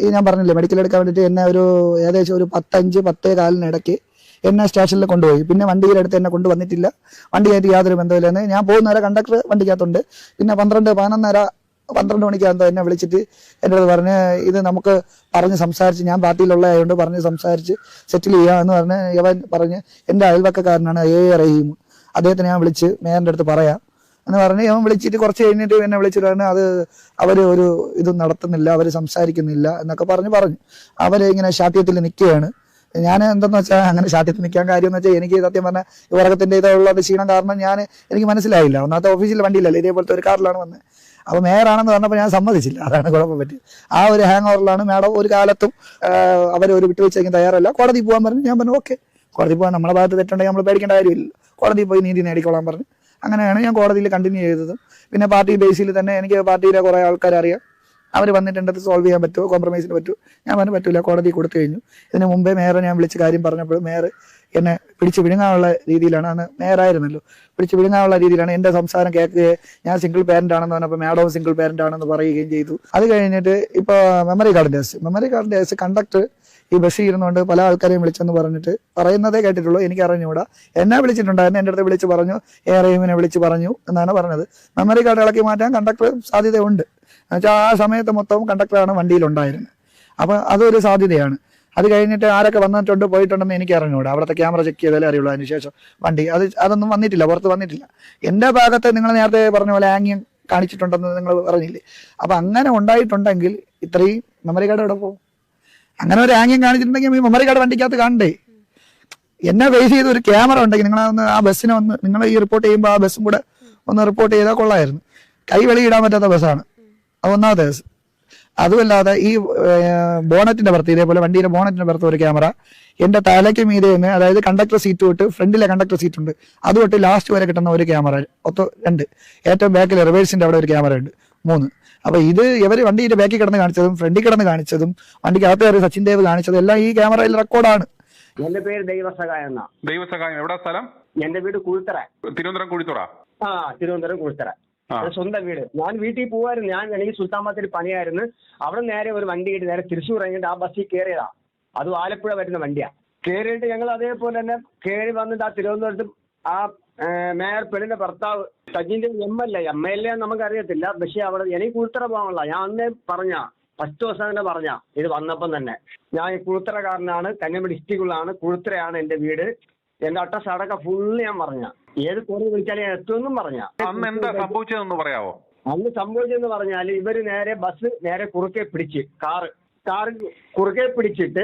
ഈ ഞാൻ പറഞ്ഞില്ലേ മെഡിക്കൽ എടുക്കാൻ വേണ്ടിയിട്ട് എന്നെ ഏകദേശം ഒരു 10:05-10:15 ഇടയ്ക്ക് എന്നെ സ്റ്റേഷനിൽ കൊണ്ടുപോയി. പിന്നെ വണ്ടിയിലെടുത്ത് എന്നെ കൊണ്ടുവന്നിട്ടില്ല. വണ്ടിയായിട്ട് യാതൊരു ബന്ധമില്ലെന്ന്. ഞാൻ പോകുന്നവരെ കണ്ടക്ടർ വണ്ടിക്കകത്തുണ്ട്. പിന്നെ 12 മണിക്കകത്തോ എന്നെ വിളിച്ചിട്ട് എൻ്റെ അടുത്ത് പറഞ്ഞ് ഇത് നമുക്ക് പറഞ്ഞ് സംസാരിച്ച്, ഞാൻ പാർട്ടിയിലുള്ളതായതുകൊണ്ട് പറഞ്ഞ് സംസാരിച്ച് സെറ്റിൽ ചെയ്യാമെന്ന് പറഞ്ഞ് ഇവൻ പറഞ്ഞ് എൻ്റെ അയൽവക്കക്കാരനാണ് റഹീം, അദ്ദേഹത്തിനെ ഞാൻ വിളിച്ച് മേയറിൻ്റെ അടുത്ത് പറയാം എന്ന് പറഞ്ഞ് ഇവൻ വിളിച്ചിട്ട് കുറച്ച് കഴിഞ്ഞിട്ട് എന്നെ വിളിച്ചിട്ട് പറഞ്ഞ് അത് അവർ ഒരു ഇതും നടത്തുന്നില്ല, അവർ സംസാരിക്കുന്നില്ല എന്നൊക്കെ പറഞ്ഞു. അവരിങ്ങനെ ശാഠ്യത്തിൽ നിൽക്കുകയാണ്. ഞാൻ എന്തെന്ന് വെച്ചാൽ അങ്ങനെ ശാഠ്യത്തിൽ നിൽക്കാൻ കാര്യം എന്ന് വെച്ചാൽ എനിക്ക് സത്യം പറഞ്ഞാൽ ഈ ഉറക്കത്തിൻ്റെ ഇതുള്ള ക്ഷീണം കാരണം എനിക്ക് മനസ്സിലായില്ല. ഒന്നാമത്തെ ഓഫീസിൽ വണ്ടിയില്ലല്ലോ, ഇതേപോലത്തെ ഒരു കാറിലാണ് വന്നത്. അപ്പോൾ മേയറാണെന്ന് പറഞ്ഞപ്പോൾ ഞാൻ സമ്മതിച്ചില്ല. അതാണ് കുഴപ്പം പറ്റി. ആ ഒരു ഹാങ് ഓവറിലാണ് മാഡം ഒരു കാലത്തും അവർ ഒരു വിട്ടുവീഴ്ചയ്ക്ക് തയ്യാറല്ല. കോടതി പോകാൻ പറഞ്ഞു. ഞാൻ പറഞ്ഞു ഓക്കെ, കോടതി പോകാൻ നമ്മളെ ഭാഗത്ത് തെറ്റുണ്ടെങ്കിൽ നമ്മൾ പേടിക്കേണ്ട കാര്യമില്ല, കോടതി പോയി നീതി നേടിക്കോളാൻ പറഞ്ഞു. അങ്ങനെയാണ് ഞാൻ കോടതിയിൽ കണ്ടിന്യൂ ചെയ്തതും. പിന്നെ പാർട്ടി ബേസിൽ തന്നെ എനിക്ക് പാർട്ടിയിലെ കുറേ ആൾക്കാരെ അറിയാം. അവർ വന്നിട്ട് എൻ്റെ അടുത്ത് സോൾവ് ചെയ്യാൻ പറ്റുമോ, കോംപ്രമൈസിന് പറ്റുമോ? ഞാൻ പറഞ്ഞു പറ്റില്ല, കോടതി കൊടുത്തു കഴിഞ്ഞു. ഇതിന് മുമ്പേ മേയറെ ഞാൻ വിളിച്ച് കാര്യം പറഞ്ഞപ്പോൾ മേയർ എന്നെ പിടിച്ച് വിഴുങ്ങാനുള്ള രീതിയിലാണ്, അന്ന് മേയറായിരുന്നല്ലോ, പിടിച്ച് വിഴുങ്ങാനുള്ള രീതിയിലാണ് എൻ്റെ സംസാരം കേൾക്കുകയും ഞാൻ സിംഗിൾ പാരന്റ് ആണെന്ന് പറഞ്ഞപ്പോൾ മാഡവും സിംഗിൾ പാരന്റ് ആണെന്ന് പറയുകയും ചെയ്തു. അത് കഴിഞ്ഞിട്ട് ഇപ്പോൾ മെമ്മറി കാർഡിൻ്റെ കേസ് കണ്ടക്ടർ ഈ ബസ്സിൽ ഇരുന്നുകൊണ്ട് പല ആൾക്കാരെയും വിളിച്ചെന്ന് പറഞ്ഞിട്ട് പറയുന്നതേ കേട്ടിട്ടുള്ളൂ, എനിക്ക് അറിഞ്ഞുകൂടാ. എന്നെ വിളിച്ചിട്ടുണ്ടായിരുന്നു, എൻ്റെ അടുത്ത് വിളിച്ച് പറഞ്ഞു, റഹീമിനെ വിളിച്ച് പറഞ്ഞു എന്നാണ് പറഞ്ഞത്. മെമ്മറി കാർഡ് ഇളക്കി മാറ്റാൻ കണ്ടക്ടർ സാധ്യതയുണ്ട്. എന്നുവെച്ചാൽ ആ സമയത്ത് മൊത്തം കണ്ടക്ടറാണ് വണ്ടിയിലുണ്ടായിരുന്നത്. അപ്പം അതൊരു സാധ്യതയാണ്. അത് കഴിഞ്ഞിട്ട് ആരൊക്കെ വന്നിട്ടുണ്ട് പോയിട്ടുണ്ടെന്ന് എനിക്ക് അറിഞ്ഞുകൂടാ. അവിടുത്തെ ക്യാമറ ചെക്ക് ചെയ്താലേ അറിയുള്ളൂ. അതിനുശേഷം വണ്ടി അതൊന്നും വന്നിട്ടില്ല, പുറത്ത് വന്നിട്ടില്ല. എൻ്റെ ഭാഗത്ത് നിങ്ങൾ നേരത്തെ പറഞ്ഞ പോലെ ആംഗ്യം കാണിച്ചിട്ടുണ്ടെന്ന് നിങ്ങൾ പറഞ്ഞില്ലേ. അപ്പം അങ്ങനെ ഉണ്ടായിട്ടുണ്ടെങ്കിൽ ഇത്രയും മെമ്മറി കാർഡ് എവിടെ പോകും? അങ്ങനെ ഒരു ആംഗ്യം കാണിച്ചിട്ടുണ്ടെങ്കിൽ ഈ മെമ്മറി കാർഡ് വണ്ടിക്കകത്ത് കാണണ്ടേ? എന്നെ ബേസ് ചെയ്ത് ഒരു ക്യാമറ ഉണ്ടെങ്കിൽ നിങ്ങളൊന്ന് ആ ബസ്സിനെ നിങ്ങൾ ഈ റിപ്പോർട്ട് ചെയ്യുമ്പോൾ ആ ബസ്സും കൂടെ ഒന്ന് റിപ്പോർട്ട് ചെയ്താൽ കൊള്ളായിരുന്നു. കൈ വെളിയിടാൻ പറ്റാത്ത ബസ്സാണ് അത് ഒന്നാമത്തെ ബസ്. അതുമല്ലാതെ ഈ ബോണറ്റിന്റെ പുറത്ത്, ഇതേപോലെ വണ്ടിയുടെ ബോണറ്റിന്റെ പുറത്ത് ഒരു ക്യാമറ, എന്റെ തലയ്ക്ക് മീതെ നിന്ന്, അതായത് കണ്ടക്ടർ സീറ്റ് തൊട്ട് ഫ്രണ്ടിലെ കണ്ടക്ടർ സീറ്റ് ഉണ്ട് അത് തൊട്ട് ലാസ്റ്റ് വരെ കിട്ടുന്ന ഒരു ക്യാമറ, 2, ഏറ്റവും ബാക്കിൽ റിവേഴ്സിന്റെ അവിടെ ഒരു ക്യാമറ ഉണ്ട്, 3. അപ്പൊ ഇത് ഇവർ വണ്ടിയുടെ ബാക്കിൽ കിടന്ന് കാണിച്ചതും ഫ്രണ്ടിൽ കിടന്ന് കാണിച്ചതും വണ്ടിക്ക് അകത്ത് കയറി സച്ചിൻ ദേവ് കാണിച്ചതും എല്ലാം ഈ ക്യാമറയിൽ റെക്കോർഡാണ്. എന്റെ പേര് ദൈവസഹായം എന്നാ. ദൈവസഹായം എവിടെ സ്ഥലം? എന്റെ വീട് കുഴിത്തറ, തിരുവനന്തപുരം കുഴിത്തുറ. തിരുവനന്തപുരം കുഴിത്തറ, സ്വന്തം വീട്. ഞാൻ വീട്ടിൽ പോവായിരുന്നു. എനിക്ക് സുൽത്താൻ പണിയായിരുന്നു. അവിടെ നേരെ ഒരു വണ്ടി കിട്ടി നേരെ തൃശ്ശൂർ ഇറങ്ങിയിട്ട് ആ ബസ്സിൽ കയറിയതാ. അത് ആലപ്പുഴ വരുന്ന വണ്ടിയാ. കയറിയിട്ട് ഞങ്ങൾ അതേപോലെ തന്നെ കയറി വന്നിട്ട് ആ തിരുവനന്തപുരത്ത് ആ മേയർ പെണ്ണിന്റെ ഭർത്താവ് സജിന്റെ MLA നമുക്കറിയത്തില്ല. പക്ഷെ അവിടെ എനിക്ക് കുഴിത്തറ പോകാനുള്ള ഞാൻ അന്നേ ഫസ്റ്റ് ദിവസം തന്നെ ഇത് വന്നപ്പം തന്നെ ഞാൻ ഈ കുഴിത്തറക്കാരനാണ്, കന്യാകുമാരി ഡിസ്ട്രിക്റ്റിലാണ്, കുഴിത്തറയാണ് എന്റെ വീട്, എന്റെ അഡ്രസ് അടക്കം ഫുള്ള് ഞാൻ ഏത് കോറി വിളിച്ചാലും ഞാൻ എത്തുമെന്നും അന്ന് എന്താ സംഭവിച്ചതെന്ന് പറയാവോ? അന്ന് സംഭവിച്ചെന്ന് പറഞ്ഞാൽ ഇവര് ബസ് നേരെ കുറുക്കെ പിടിച്ച് കാറ് കുറുക്കെ പിടിച്ചിട്ട്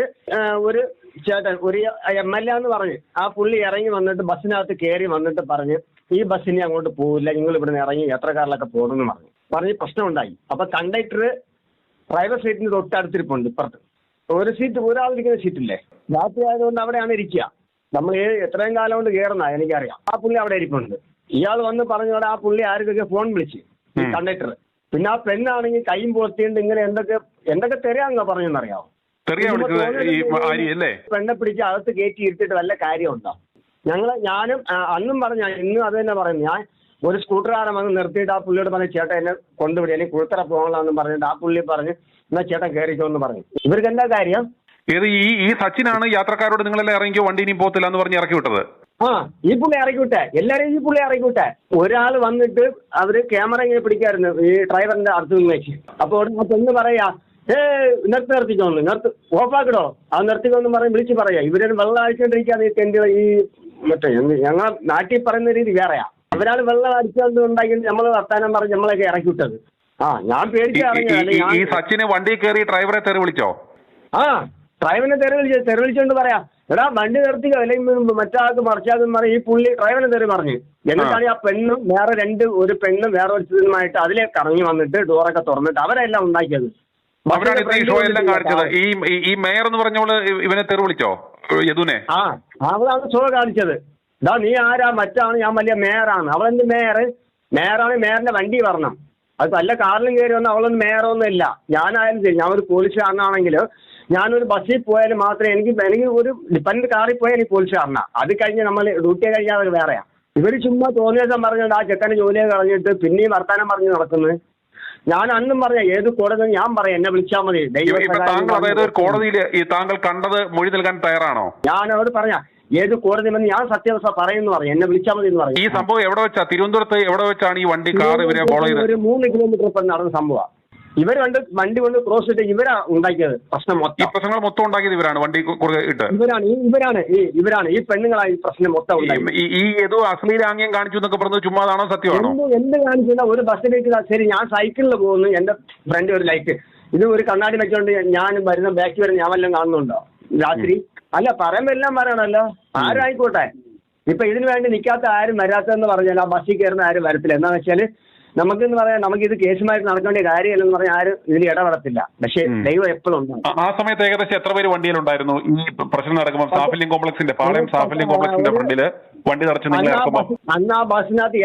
ഒരു ചേട്ടൻ, ഒരു MLA എന്ന് പറഞ്ഞ് ആ പുള്ളി ഇറങ്ങി വന്നിട്ട് ബസ്സിനകത്ത് കയറി വന്നിട്ട് പറഞ്ഞ് ഈ ബസ്സിന് അങ്ങോട്ട് പോകില്ല, നിങ്ങൾ ഇവിടുന്ന് ഇറങ്ങി യാത്രക്കാരിലൊക്കെ പോകണമെന്ന് പറഞ്ഞ് പ്രശ്നം ഉണ്ടായി. അപ്പൊ കണ്ടക്ടർ ഡ്രൈവർ സീറ്റിന് തൊട്ടടുത്തിരിപ്പുണ്ട്, ഇപ്പുറത്ത് ഒരു സീറ്റ്, ഒരാളിരിക്കുന്ന സീറ്റില്ലേ, രാത്രി ആയതുകൊണ്ട് അവിടെയാണ് ഇരിക്കുക. നമ്മൾ എത്രയും കാലം കൊണ്ട് കയറുന്ന എനിക്കറിയാം. ആ പുള്ളി അവിടെ ഇരിപ്പുണ്ട്. ഇയാൾ വന്ന് പറഞ്ഞോടെ ആ പുള്ളി ആർക്കൊക്കെ ഫോൺ വിളിച്ച് കണ്ടക്ടർ. പിന്നെ ആ പെണ്ണാണെങ്കിൽ കൈയും പോത്തിയുണ്ട്, ഇങ്ങനെ എന്തൊക്കെ തെരയാന്നോ പറഞ്ഞെന്നറിയാമോ? പെണ്ണെ പിടിച്ച് അകത്ത് കയറ്റി ഇരുത്തിട്ട് വല്ല കാര്യമുണ്ടോ? ഞാനും അന്നും ഇന്നും അത് തന്നെ പറയുന്നു. ഞാൻ ഒരു സ്കൂട്ടറുകാരൻ വന്ന് നിർത്തിയിട്ട് ആ പുള്ളിയോട് പറഞ്ഞു, ചേട്ടാ എന്നെ കൊണ്ടുവിടി, എനിക്ക് കുഴിത്തറ പോകണമെന്ന് പറഞ്ഞിട്ട് ആ പുള്ളി പറഞ്ഞു എന്നാ ചേട്ടൻ കയറിക്കോ എന്ന് പറഞ്ഞു. ഇവർക്ക് എന്താ കാര്യം? ഈ സച്ചിനാണ് യാത്രക്കാരോട് നിങ്ങളെല്ലാം ഇറങ്ങിയോ, വണ്ടി ഇനി പോകത്തില്ല എന്ന് പറഞ്ഞ് ഇറക്കി വിട്ടത്? ഈ പുള്ളി ഇറക്കി വിട്ടെ, എല്ലാരെയും ഈ പുള്ളി ഇറക്കി വിട്ടെ. ഒരാൾ വന്നിട്ട് അവര് ക്യാമറ ഇങ്ങനെ പിടിക്കായിരുന്നു ഈ ഡ്രൈവറിന്റെ അടുത്ത് നിന്ന് വെച്ച്. അപ്പോൾ ആ പെണ്ണ് പറയാ, നിർത്തിക്കോന്ന്, ഓഫാക്കിടോ, അത് നിർത്തിക്കോന്ന് പറഞ്ഞ് വിളിച്ച് പറയാ. ഇവരൊരു വെള്ളം അടിച്ചോണ്ടിരിക്കാതെ ഈ മറ്റേ ഞങ്ങളെ നാട്ടിൽ പറയുന്ന രീതി വേറെയാ. അവരാൾ വെള്ളം അടിച്ചുകൊണ്ടുണ്ടാക്കി നമ്മൾ വർത്താനം പറഞ്ഞ് നമ്മളൊക്കെ ഇറക്കി വിട്ടത്. ഞാൻ ഈ സച്ചിന് വണ്ടി കയറി ഡ്രൈവറെ തെറി വിളിച്ചോ? ഡ്രൈവറിനെ തെറി വിളിച്ചോണ്ട് പറയാ, എടാ വണ്ടി നിർത്തിക്കോ, അല്ലെങ്കിൽ മറ്റാൾക്ക് മറിച്ചാക്കെന്ന് പറയും. ഈ പുള്ളി ഡ്രൈവറിനെ തെറി പറഞ്ഞു. എന്നിട്ടാണ് ആ പെണ്ണും ഒരു പെണ്ണും വേറെ ഒരുമായിട്ട് അതിലേക്ക് ഇറങ്ങി വന്നിട്ട് ഡോറൊക്കെ തുറന്നിട്ട് അവരെല്ലാം ഉണ്ടാക്കിയത്. ഈ മേയർ എന്ന് പറഞ്ഞോള് ഇവനെ തെറി വിളിച്ചോ യദുനെ? അവളാണ് ഷോ കാണിച്ചത്. ഇതാ നീ ആരാ, മറ്റാണ്, ഞാൻ വലിയ മേയറാണ്. അവളെന്ത് മേയറാണ്, മേയറിന്റെ വണ്ടി വരണം. അത് വല്ല കാറിലും കയറി വന്നാൽ അവളൊന്നും മേയറൊന്നും ഇല്ല. ഞാനായാലും ശരി, ഞാൻ ഒരു പോലീസുകാരനാണെങ്കിൽ ഞാനൊരു ബസ്സിൽ പോയാലും മാത്രമേ എനിക്ക് ഒരു ഡിപ്പെൻഡ് കാറിൽ പോയാൽ എനിക്ക് പോലീസുകാരനാ. അത് കഴിഞ്ഞ് നമ്മൾ ഡ്യൂട്ടി കഴിഞ്ഞാൽ അവർ വേറെയാ. ഇവർ ചുമ്മാ തോന്നിയ ദിവസം പറഞ്ഞുകൊണ്ട് ആ ചെക്കൻ്റെ ജോലിയെ കളഞ്ഞിട്ട് പിന്നെയും വർത്താനം പറഞ്ഞ് നടക്കുന്നത്. ഞാൻ അന്നും പറഞ്ഞ ഏത് കോടതി ഞാൻ പറയാം, എന്നെ വിളിച്ചാൽ മതി. താങ്കൾ അതായത് ഒരു കോടതിയിൽ ഈ താങ്കൾ കണ്ടത് മൊഴി നൽകാൻ തയ്യാറാണോ? ഞാൻ അവരോട് പറഞ്ഞ ഏത് കോടതി വന്ന് ഞാൻ സത്യാവസ്ഥ പറയുന്നു പറഞ്ഞു, എന്നെ വിളിച്ചാൽ മതി എന്ന് പറഞ്ഞു. ഈ സംഭവം എവിടെ വെച്ചാ, തിരുവനന്തപുരത്ത് എവിടെ വെച്ചാണ് ഈ വണ്ടി കാർ ഇവരെ ഫോളോ ചെയ്തത്? ഒരു 3 കിലോമീറ്റർ ഇപ്പം നടന്ന സംഭവം. ഇവർ വണ്ടി കൊണ്ട് ക്രോസ് ഇട്ട് ഇവരാ ഉണ്ടാക്കിയത് പ്രശ്നം മൊത്തം. ഈ പ്രശ്നങ്ങൾ മൊത്തം ഉണ്ടാക്കിയത് ഇവരാണ്, വണ്ടി ഇട്ട് ഇവരാണ് ഈ പെണ്ണുങ്ങളാ ഈ പ്രശ്നം മൊത്തം ഉണ്ടാക്കി. ഈ ഏതോ അശ്ലീലാംഗ്യം കാണിച്ചു എന്നൊക്കെ പറഞ്ഞത് ചുമ്മാതാണോ സത്യമാണോ? എന്ത് കാണിച്ചില്ല. ഒരു ബസ്സിലേക്ക് ശരി ഞാൻ സൈക്കിളിൽ പോകുന്നു, എന്റെ ഫ്രണ്ട് ഒരു ലൈറ്റ് ഇത് ഒരു കണ്ണാടി വെച്ചോണ്ട് ഞാൻ വരുന്ന ബാക്കി വരെ ഞാൻ വല്ലതും കാണുന്നുണ്ടോ രാത്രി? അല്ല, പറയുമ്പോ എല്ലാം പറയണല്ലോ, ആരായിക്കോട്ടെ. ഇപ്പൊ ഇതിനു വേണ്ടി നിൽക്കാത്ത ആരും വരാത്തതെന്ന് പറഞ്ഞാൽ ആ ബസ്സിൽ കയറുന്ന ആരും വരത്തില്ല. എന്താണെന്ന് വെച്ചാല് നമുക്കെന്ന് പറയാം, നമുക്ക് ഇത് കേസുമായിട്ട് നടക്കേണ്ട കാര്യമല്ലെന്ന് പറഞ്ഞാൽ ആരും ഇതിൽ ഇടപെടത്തില്ല. പക്ഷെ ദൈവം എപ്പോഴും ഉണ്ടാവും. ആ സമയത്ത് ഏകദേശം എത്ര പേര് വണ്ടിയിലുണ്ടായിരുന്നു ഈ പ്രശ്നം നടക്കുമ്പോൾ? സാഫല്യം കോംപ്ലക്സിന്റെ പാളയം സാഫല്യം കോംപ്ലക്സിന്റെ ഫ്രണ്ടില് വണ്ടി നിറച്ച് നിങ്ങൾ ഇറക്കുമ്പോൾ അന്ന് ആ ബസ്സിനകത്ത്